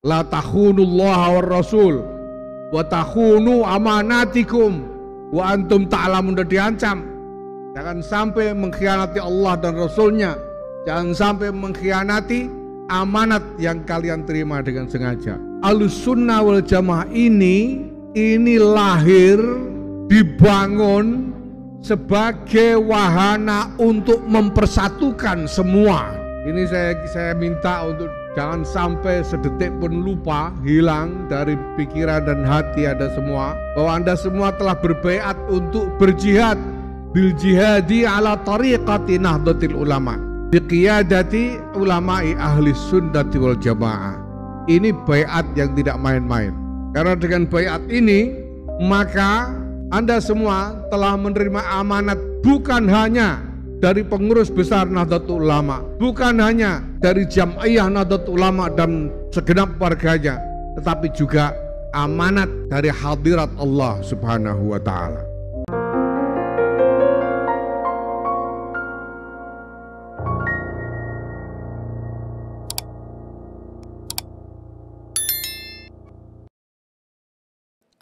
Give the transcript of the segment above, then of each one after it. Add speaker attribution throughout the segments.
Speaker 1: La takhunullaha war rasul wa takhunu amanatikum wa antum ta'lamun, udah diancam. Jangan sampai mengkhianati Allah dan Rasulnya. Jangan sampai mengkhianati amanat yang kalian terima dengan sengaja. Ahlussunnah wal Jamaah ini lahir, dibangun sebagai wahana untuk mempersatukan semua. Ini saya minta untuk jangan sampai sedetik pun lupa, hilang dari pikiran dan hati Anda semua, bahwa Anda semua telah berbaiat untuk berjihad bil jihadi ala tariqati nahdlatul ulama bi qiyadati ulama'i ahli sunnati wal jamaah. Ini baiat yang tidak main-main. Karena dengan baiat ini maka Anda semua telah menerima amanat bukan hanya dari pengurus besar Nahdlatul Ulama, bukan hanya dari Jam'iyah Nahdlatul Ulama dan segenap warganya, tetapi juga amanat dari hadirat Allah Subhanahu wa Ta'ala.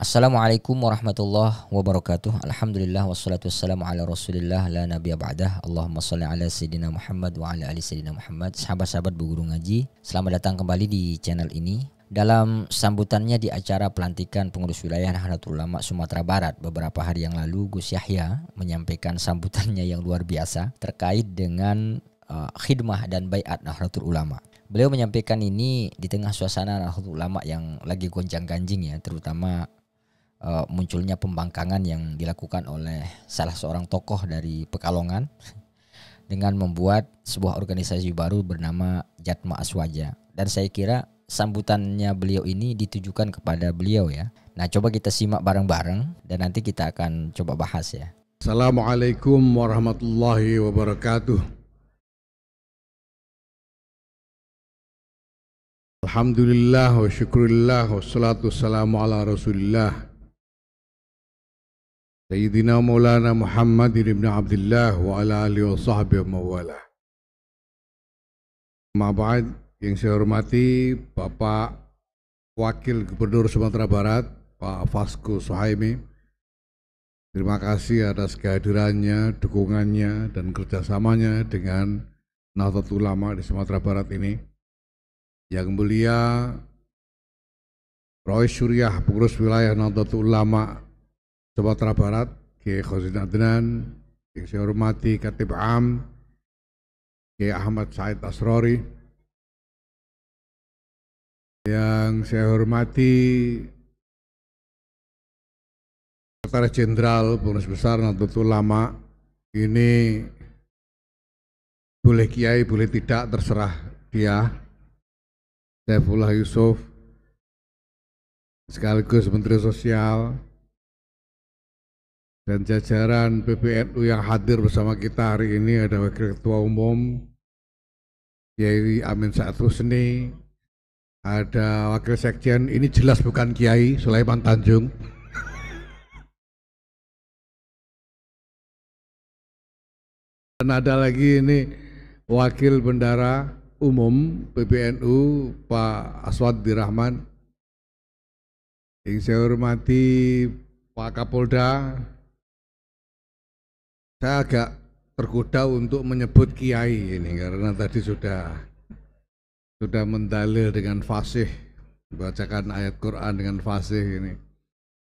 Speaker 2: Assalamualaikum warahmatullahi wabarakatuh. Alhamdulillah wassalatu wassalamu ala rasulillah la nabiyya ba'dah. Allahumma salli ala sayyidina Muhammad wa ala ali sayyidina Muhammad. Sahabat-sahabat berguru ngaji, selamat datang kembali di channel ini. Dalam sambutannya di acara pelantikan pengurus wilayah Nahdlatul Ulama Sumatera Barat beberapa hari yang lalu, Gus Yahya menyampaikan sambutannya yang luar biasa terkait dengan khidmah dan baiat Nahdlatul Ulama. Beliau menyampaikan ini di tengah suasana Nahdlatul Ulama yang lagi gonjang-ganjing ya, terutama munculnya pembangkangan yang dilakukan oleh salah seorang tokoh dari Pekalongan dengan membuat sebuah organisasi baru bernama Jatma Aswaja. Dan saya kira sambutannya beliau ini ditujukan kepada beliau ya. Nah, coba kita simak bareng-bareng dan nanti kita akan coba bahas ya.
Speaker 1: Assalamualaikum warahmatullahi wabarakatuh. Alhamdulillah wa syukurillah wassalatu wassalamu ala rasulillah Sayyidina Maulana Muhammad ibn Abdullah wa ala alihi wa sahbihi wa mawala. Ma'ba'ad, yang saya hormati Bapak Wakil Gubernur Sumatera Barat, Pak Vasco Suhaimi. Terima kasih atas kehadirannya, dukungannya, dan kerjasamanya dengan Nahdlatul Ulama di Sumatera Barat ini. Yang mulia Rois Syuriah, pengurus wilayah Nahdlatul Ulama Sumatera Barat, Kiai Khazin Adnan, yang saya hormati Khatib Am, Kiai Ahmad Said Asrori, yang saya hormati Sekretaris Jenderal Pengurus Besar Nahdlatul Ulama. Ini boleh kiai, boleh tidak, terserah dia, Saifullah Yusuf, sekaligus Menteri Sosial, dan jajaran PBNU yang hadir bersama kita hari ini. Ada Wakil Ketua Umum Kiai Amin Said Husni, ada Wakil Sekjen, ini jelas bukan Kiai, Sulaiman Tanjung, dan ada lagi ini Wakil Bendara Umum PBNU Pak Aswadi Rahman. Yang saya hormati Pak Kapolda. Saya agak tergoda untuk menyebut kiai ini karena tadi sudah mendalil dengan fasih, membacakan ayat Quran dengan fasih ini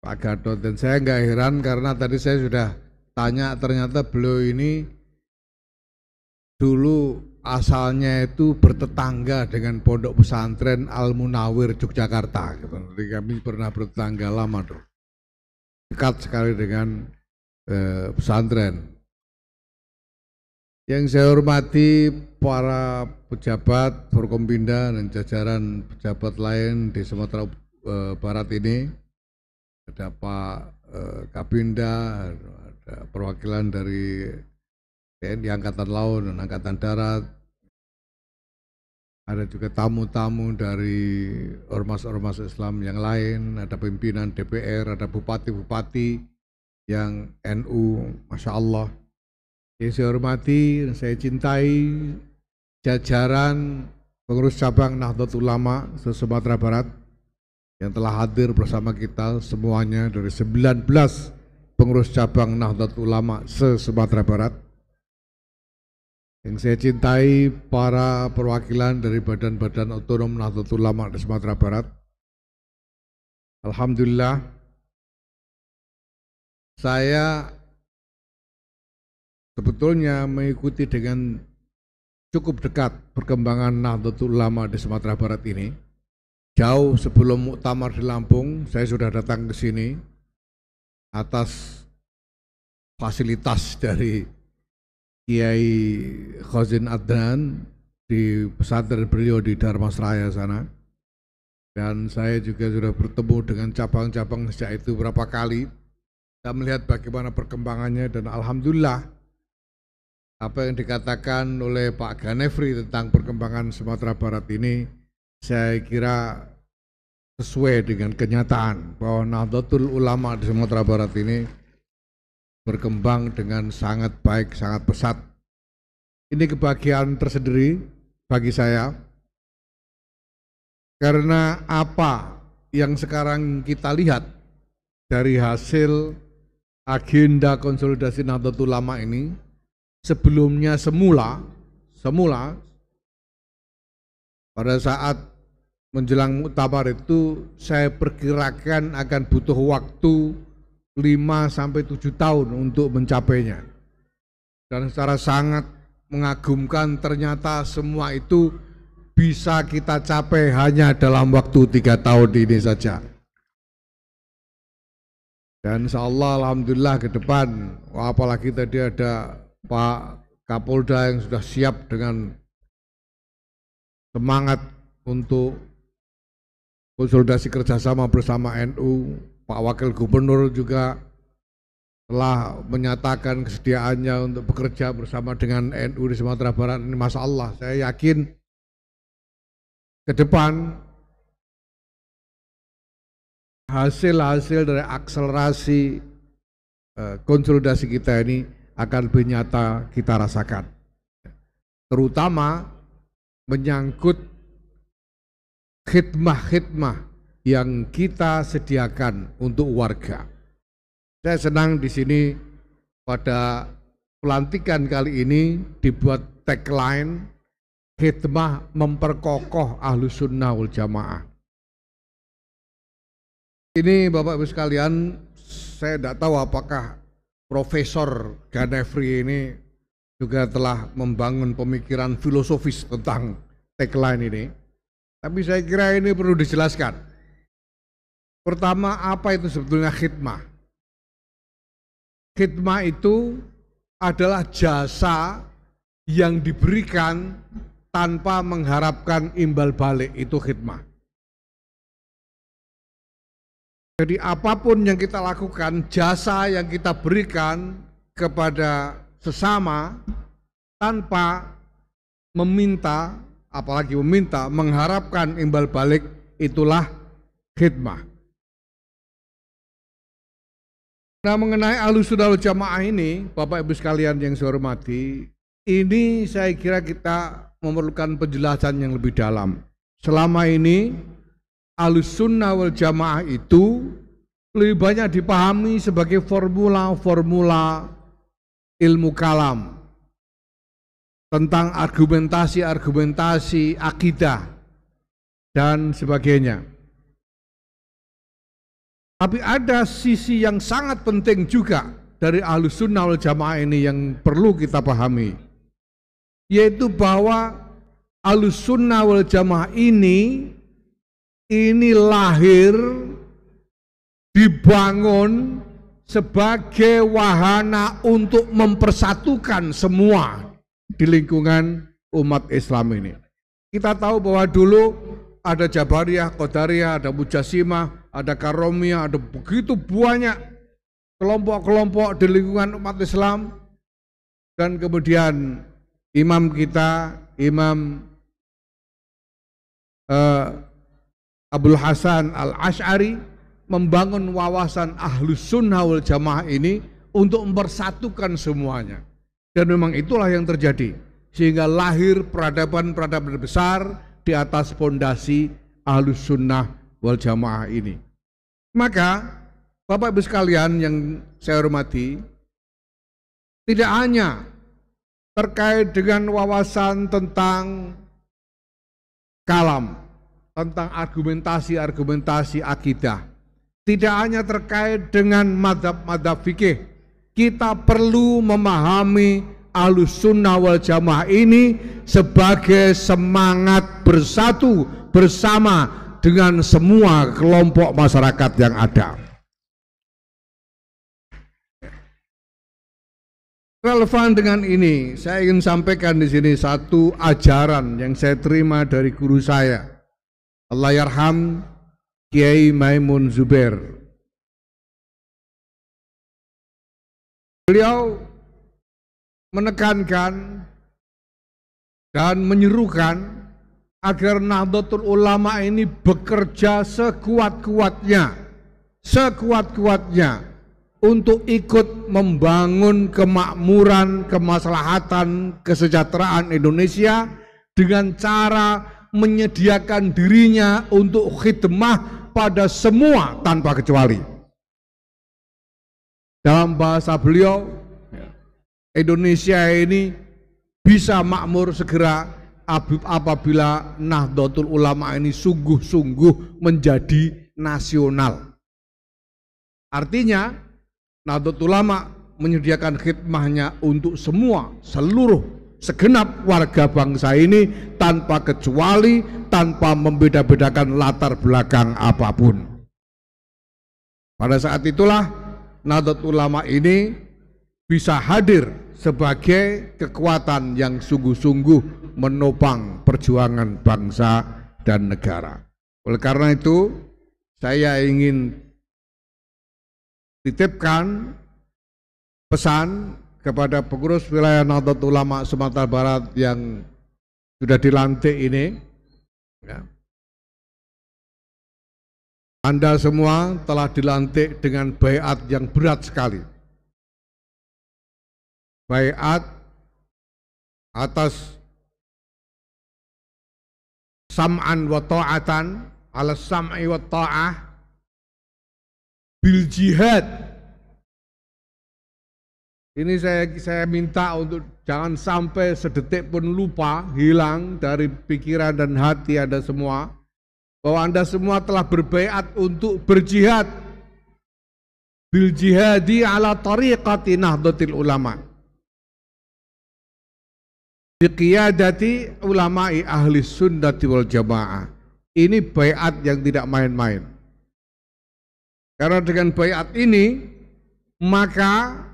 Speaker 1: Pak Gatot. Dan saya nggak heran karena tadi saya sudah tanya, ternyata beliau ini dulu asalnya itu bertetangga dengan Pondok Pesantren Al Munawir Yogyakarta gitu. Jadi kami pernah bertetangga lama tuh, dekat sekali dengan pesantren. Yang saya hormati para pejabat Forkompinda dan jajaran pejabat lain di Sumatera Barat ini, ada Pak Kabinda, ada perwakilan dari TNI Angkatan Laut dan Angkatan Darat, ada juga tamu-tamu dari ormas-ormas Islam yang lain, ada pimpinan DPR, ada bupati-bupati yang NU, Masya Allah. Yang saya hormati dan saya cintai jajaran pengurus cabang Nahdlatul Ulama se-Sumatera Barat yang telah hadir bersama kita semuanya dari 19 pengurus cabang Nahdlatul Ulama se-Sumatera Barat. Yang saya cintai para perwakilan dari badan-badan otonom Nahdlatul Ulama di Sumatera Barat. Alhamdulillah, saya sebetulnya mengikuti dengan cukup dekat perkembangan Nahdlatul Ulama di Sumatera Barat ini. Jauh sebelum muktamar di Lampung, saya sudah datang ke sini atas fasilitas dari Kiai Khazin Adnan di pesantren beliau di Dharmasraya sana. Dan saya juga sudah bertemu dengan cabang-cabang sejak itu berapa kali. Saya melihat bagaimana perkembangannya dan alhamdulillah apa yang dikatakan oleh Pak Ganefri tentang perkembangan Sumatera Barat ini saya kira sesuai dengan kenyataan bahwa Nahdlatul Ulama di Sumatera Barat ini berkembang dengan sangat baik, sangat pesat. Ini kebahagiaan tersendiri bagi saya. Karena apa yang sekarang kita lihat dari hasil agenda konsolidasi Nahdlatul Ulama ini, sebelumnya semula pada saat menjelang muktamar itu saya perkirakan akan butuh waktu 5-7 tahun untuk mencapainya. Dan secara sangat mengagumkan ternyata semua itu bisa kita capai hanya dalam waktu 3 tahun ini saja. Dan insyaallah alhamdulillah ke depan, apalagi tadi ada Pak Kapolda yang sudah siap dengan semangat untuk konsolidasi kerjasama bersama NU. Pak Wakil Gubernur juga telah menyatakan kesediaannya untuk bekerja bersama dengan NU di Sumatera Barat. Ini Masya Allah, saya yakin ke depan hasil-hasil dari akselerasi konsolidasi kita ini akan lebih nyata kita rasakan, terutama menyangkut khidmah-khidmah yang kita sediakan untuk warga. Saya senang di sini pada pelantikan kali ini dibuat tagline khidmah memperkokoh Ahlus Sunnah wal Jamaah. Ini Bapak Ibu sekalian, saya tidak tahu apakah Profesor Ganefri ini juga telah membangun pemikiran filosofis tentang tagline ini. Tapi saya kira ini perlu dijelaskan. Pertama, apa itu sebetulnya khidmah? Khidmah itu adalah jasa yang diberikan tanpa mengharapkan imbal balik, itu khidmah. Jadi apapun yang kita lakukan, jasa yang kita berikan kepada sesama tanpa meminta, apalagi meminta, mengharapkan imbal balik, itulah khidmah. Nah, mengenai Ahlus Sunnah wal Jamaah ini, Bapak Ibu sekalian yang saya hormati, ini saya kira kita memerlukan penjelasan yang lebih dalam. Selama ini Ahlus Sunnah wal Jamaah itu lebih banyak dipahami sebagai formula-formula ilmu kalam tentang argumentasi-argumentasi akidah dan sebagainya. Tapi ada sisi yang sangat penting juga dari Ahlus Sunnah wal Jamaah ini yang perlu kita pahami, yaitu bahwa Ahlus Sunnah wal Jamaah ini lahir, dibangun sebagai wahana untuk mempersatukan semua di lingkungan umat Islam ini. Kita tahu bahwa dulu ada Jabariyah, Qadariyah, ada Mujassimah, ada Karomiyah, ada begitu banyak kelompok-kelompok di lingkungan umat Islam. Dan kemudian imam kita, Imam Abdul Hasan Al-Asy'ari membangun wawasan Ahlus Sunnah wal Jamaah ini untuk mempersatukan semuanya. Dan memang itulah yang terjadi. Sehingga lahir peradaban-peradaban besar, di atas pondasi Ahlus Sunnah wal Jamaah ini. Maka Bapak Ibu sekalian yang saya hormati, tidak hanya terkait dengan wawasan tentang kalam, tentang argumentasi akidah, tidak hanya terkait dengan madhab fikih, kita perlu memahami Ahlus Sunnah wal Jamaah ini sebagai semangat bersatu bersama dengan semua kelompok masyarakat yang ada. Relevan dengan ini, saya ingin sampaikan di sini satu ajaran yang saya terima dari guru saya, Allahyarham Kiai Maimun Zubair. Beliau menekankan dan menyerukan agar Nahdlatul Ulama ini bekerja sekuat-kuatnya untuk ikut membangun kemakmuran, kemaslahatan, kesejahteraan Indonesia dengan cara menyediakan dirinya untuk khidmah pada semua tanpa kecuali. Dalam bahasa beliau, Indonesia ini bisa makmur segera apabila Nahdlatul Ulama ini sungguh-sungguh menjadi nasional. Artinya Nahdlatul Ulama menyediakan khidmahnya untuk seluruh segenap warga bangsa ini tanpa kecuali, tanpa membeda-bedakan latar belakang apapun. Pada saat itulah Nahdlatul Ulama ini bisa hadir sebagai kekuatan yang sungguh-sungguh menopang perjuangan bangsa dan negara. Oleh karena itu, saya ingin titipkan pesan kepada pengurus wilayah Nahdlatul Ulama Sumatera Barat yang sudah dilantik ini, ya. Anda semua telah dilantik dengan baiat yang berat sekali. Baiat atas sam'an wa ta'atan, ala sam'i wa ta'ah bil jihad. Ini saya minta untuk jangan sampai sedetik pun lupa, hilang dari pikiran dan hati Anda semua, bahwa Anda semua telah berbaiat untuk berjihad bil jihadi ala tariqati Nahdlatul Ulama, biqiyadati ulama'i ahli sunnati wal jamaah. Ini baiat yang tidak main-main. Karena dengan baiat ini, maka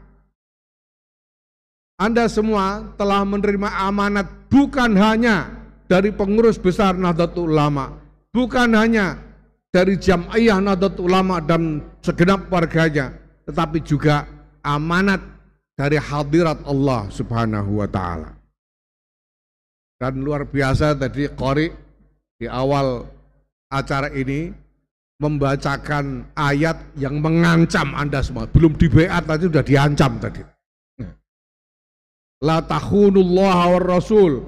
Speaker 1: Anda semua telah menerima amanat bukan hanya dari pengurus besar Nahdlatul Ulama, bukan hanya dari Jam'iyah Nahdlatul Ulama dan segenap warganya, tetapi juga amanat dari hadirat Allah Subhanahu wa ta'ala. Dan luar biasa tadi Qori di awal acara ini membacakan ayat yang mengancam Anda semua. Belum dibaiat tadi sudah diancam tadi. La takhunullaha war rasul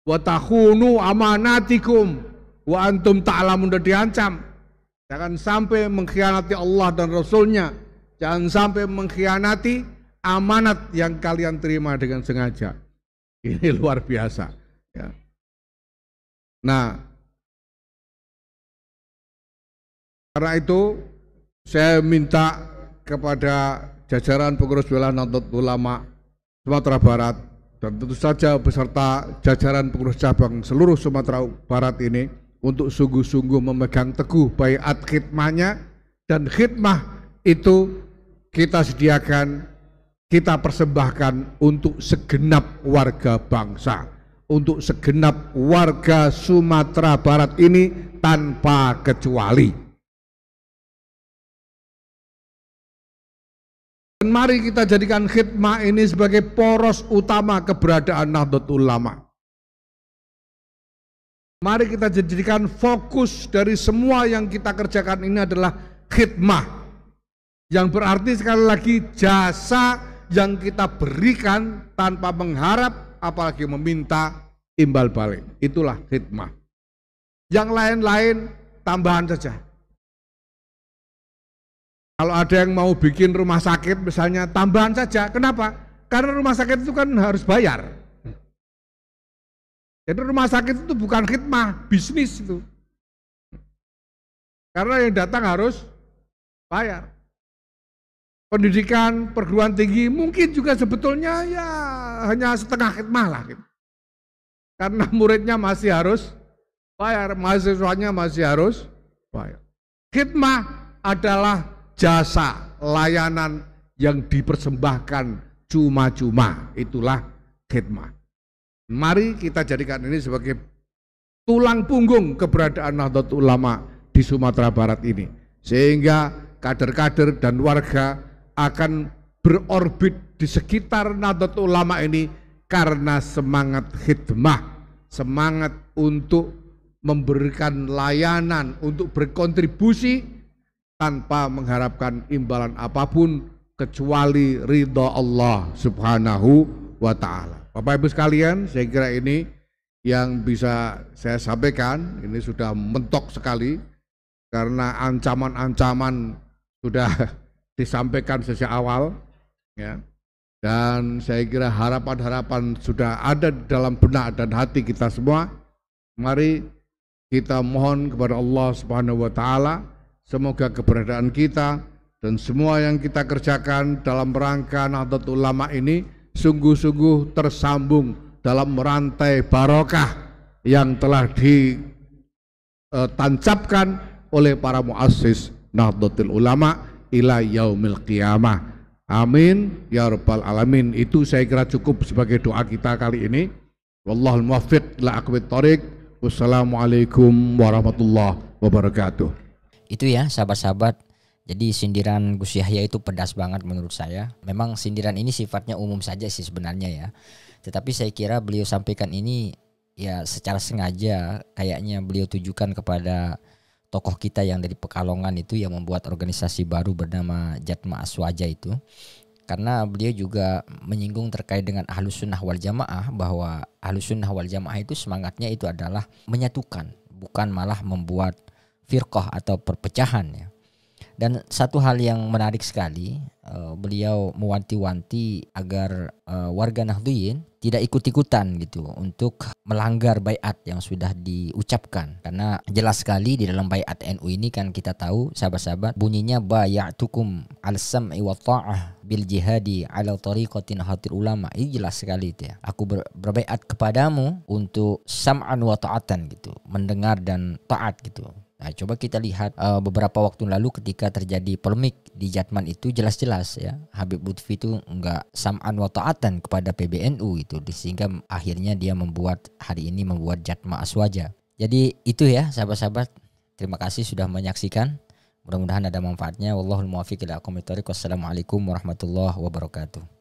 Speaker 1: wa takhunu amanatikum wa antum ta'lamun, sudah diancam. Jangan sampai mengkhianati Allah dan Rasulnya. Jangan sampai mengkhianati amanat yang kalian terima dengan sengaja. Ini luar biasa, ya. Nah, karena itu saya minta kepada jajaran pengurus wilayah Nahdlatul Ulama Sumatera Barat dan tentu saja beserta jajaran pengurus cabang seluruh Sumatera Barat ini untuk sungguh-sungguh memegang teguh baiat khidmahnya, dan khidmah itu kita sediakan, kita persembahkan untuk segenap warga bangsa, untuk segenap warga Sumatera Barat ini tanpa kecuali. Dan mari kita jadikan khidmah ini sebagai poros utama keberadaan Nahdlatul Ulama. Mari kita jadikan fokus dari semua yang kita kerjakan ini adalah khidmah. Yang berarti sekali lagi jasa yang kita berikan tanpa mengharap apalagi meminta imbal balik. Itulah khidmah. Yang lain-lain tambahan saja. Kalau ada yang mau bikin rumah sakit misalnya, tambahan saja. Kenapa? Karena rumah sakit itu kan harus bayar. Jadi rumah sakit itu bukan khidmah, bisnis itu. Karena yang datang harus bayar. Pendidikan perguruan tinggi mungkin juga sebetulnya ya hanya setengah khidmah lah. Gitu. Karena muridnya masih harus bayar, mahasiswanya masih harus bayar. Khidmah adalah jasa, layanan yang dipersembahkan cuma-cuma. Itulah khidmah. Mari kita jadikan ini sebagai tulang punggung keberadaan Nahdlatul Ulama di Sumatera Barat ini. Sehingga kader-kader dan warga akan berorbit di sekitar Nahdlatul Ulama ini karena semangat khidmah, semangat untuk memberikan layanan, untuk berkontribusi tanpa mengharapkan imbalan apapun kecuali ridha Allah Subhanahu wa ta'ala. Bapak Ibu sekalian, saya kira ini yang bisa saya sampaikan. Ini sudah mentok sekali karena ancaman-ancaman sudah disampaikan sejak awal, ya. Dan saya kira harapan-harapan sudah ada di dalam benak dan hati kita semua. Mari kita mohon kepada Allah Subhanahu wa ta'ala, semoga keberadaan kita dan semua yang kita kerjakan dalam rangka Nahdlatul Ulama ini sungguh-sungguh tersambung dalam rantai barokah yang telah ditancapkan oleh para muassis Nahdlatul Ulama ila yaumil qiyamah. Amin ya rabbal alamin. Itu saya kira cukup sebagai doa kita kali ini. Wallahul muwaffiq ila aqwamit thoriq. Wassalamualaikum warahmatullahi wabarakatuh.
Speaker 2: Itu ya sahabat-sahabat. Jadi sindiran Gus Yahya itu pedas banget menurut saya. Memang sindiran ini sifatnya umum saja sih sebenarnya ya. Tetapi saya kira beliau sampaikan ini ya secara sengaja, kayaknya beliau tujukan kepada tokoh kita yang dari Pekalongan itu yang membuat organisasi baru bernama Jatma Aswaja itu. Karena beliau juga menyinggung terkait dengan Ahlus Sunnah wal Jamaah, bahwa Ahlus Sunnah wal Jamaah itu semangatnya itu adalah menyatukan, bukan malah membuat firqah atau perpecahan ya. Dan satu hal yang menarik sekali, beliau mewanti-wanti agar warga Nahdliyin tidak ikut-ikutan gitu untuk melanggar baiat yang sudah diucapkan. Karena jelas sekali di dalam baiat NU ini kan kita tahu sahabat-sahabat, bunyinya bayatukum al-sam'i wa ta'ah bil jihadi ala tariqatin Nahdlatul Ulama. Ini jelas sekali itu ya. Aku berbaiat kepadamu untuk sam'an wa ta'atan gitu, mendengar dan taat gitu. Nah, coba kita lihat beberapa waktu lalu ketika terjadi polemik di Jatman itu jelas-jelas ya Habib Lutfi itu enggak sam'an wa ta'atan kepada PBNU itu, sehingga akhirnya dia membuat hari ini membuat Jatma Aswaja. Jadi itu ya sahabat-sahabat, terima kasih sudah menyaksikan. Mudah-mudahan ada manfaatnya. Wallahul muwaffiq ila aqwamit thoriq. Wassalamualaikum warahmatullahi wabarakatuh.